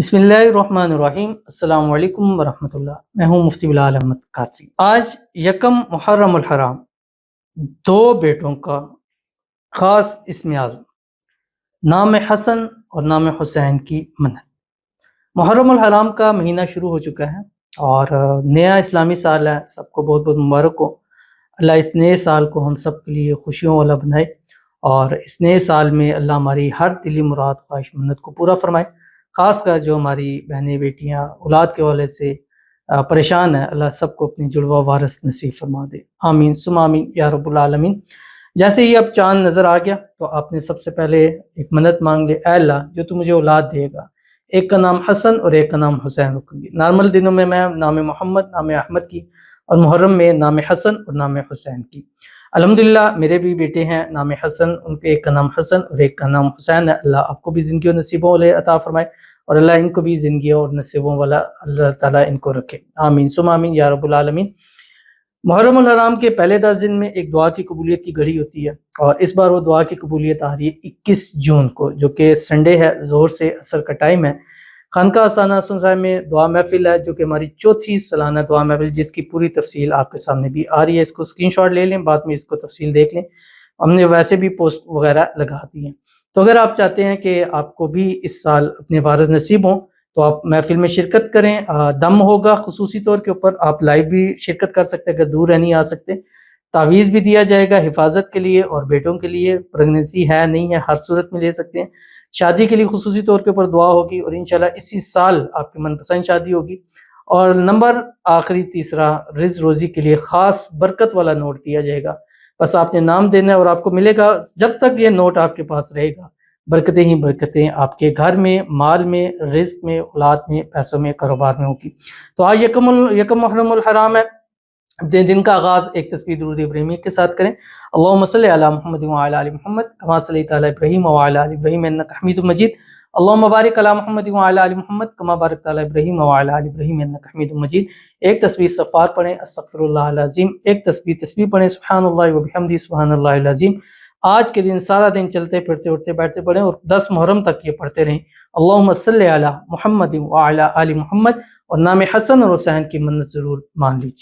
بسم اللہ الرحمن الرحیم۔ السلام علیکم ورحمۃ اللہ۔ میں ہوں مفتی بلال احمد قادری۔ آج یکم محرم الحرام، دو بیٹوں کا خاص اسم اعظم، نام حسن اور نام حسین کی منت۔ محرم الحرام کا مہینہ شروع ہو چکا ہے اور نیا اسلامی سال ہے۔ سب کو بہت بہت مبارک ہو۔ اللہ اس نئے سال کو ہم سب کے لیے خوشیوں والا بنائے اور اس نئے سال میں اللہ ہماری ہر دلی مراد خواہش منت کو پورا فرمائے۔ خاص کر جو ہماری بہنیں بیٹیاں اولاد کے والے سے پریشان ہیں، اللہ سب کو اپنی جڑواں وارث نصیب فرما دے، آمین ثم آمین یا رب العالمین۔ جیسے ہی اب چاند نظر آ گیا تو آپ نے سب سے پہلے ایک منت مانگ لے، اے اللہ جو تو مجھے اولاد دے گا، ایک کا نام حسن اور ایک کا نام حسین رکھوں گی۔ نارمل دنوں میں نام محمد، نام احمد کی، اور محرم میں نام حسن اور نام حسین کی۔ الحمدللہ میرے بھی بیٹے ہیں نام حسن، ان کے ایک کا نام حسن اور ایک کا نام حسین ہے۔ اللہ آپ کو بھی زندگی و نصیبوں والے عطا فرمائے اور اللہ ان کو بھی زندگی اور نصیبوں والا اللہ تعالیٰ ان کو رکھے، آمین ثم آمین یا رب العالمین۔ محرم الحرام کے پہلے 10 دن میں ایک دعا کی قبولیت کی گھڑی ہوتی ہے اور اس بار وہ دعا کی قبولیت آ رہی ہے 21 جون کو، جو کہ سنڈے ہے، ظہر سے عصر کا ٹائم ہے۔ خانقاہ آستانہ حسن صاحب میں دعا محفل ہے، جو کہ ہماری چوتھی سالانہ دعا محفل، جس کی پوری تفصیل آپ کے سامنے بھی آ رہی ہے۔ اس کو اسکرین شاٹ لے لیں، بعد میں اس کو تفصیل دیکھ لیں، ہم نے ویسے بھی پوسٹ وغیرہ لگا دی ہیں۔ تو اگر آپ چاہتے ہیں کہ آپ کو بھی اس سال اپنے وارث نصیب ہوں تو آپ محفل میں شرکت کریں۔ دم ہوگا خصوصی طور کے اوپر، آپ لائیو بھی شرکت کر سکتے ہیں اگر دور نہیں آ سکتے۔ تعویذ بھی دیا جائے گا حفاظت کے لیے اور بیٹوں کے لیے، پریگننسی ہے نہیں ہے ہر صورت میں لے سکتے ہیں۔ شادی کے لیے خصوصی طور کے اوپر دعا ہوگی اور انشاءاللہ اسی سال آپ کی من پسند شادی ہوگی۔ اور نمبر آخری تیسرا، رزق روزی کے لیے خاص برکت والا نوٹ دیا جائے گا۔ بس آپ نے نام دینا ہے اور آپ کو ملے گا۔ جب تک یہ نوٹ آپ کے پاس رہے گا برکتیں ہی برکتیں آپ کے گھر میں، مال میں، رزق میں، اولاد میں، پیسوں میں، کاروبار میں ہوگی۔ تو آج یکم محرم الحرام ہے۔ دن کا آغاز ایک تسبیح درود ابراہیمی کے ساتھ کریں۔ اللہم صلی علی محمد وعلی آل محمد کما صلیت علی ابراہیم وعلی آل ابراہیم انک حمید مجید۔ اللہم بارک علی محمد وعلی آل محمد کما بارکت علی ابراہیم وعلی آل ابراہیم انک حمید مجید۔ ایک تسبیح استغفار پڑھیں، استغفر اللہ العظیم۔ ایک تسبیح پڑھیں، سبحان اللہ وبحمدہ سبحان اللہ العظیم۔ آج کے دن سارا دن چلتے پھرتے اٹھتے بیٹھتے پڑھیں اور 10 محرم تک یہ پڑھتے رہیں۔ اللہم صلی علی محمد وعلی آل محمد، اور نام حسن اور حسین کی منت ضرور مان لیجیے۔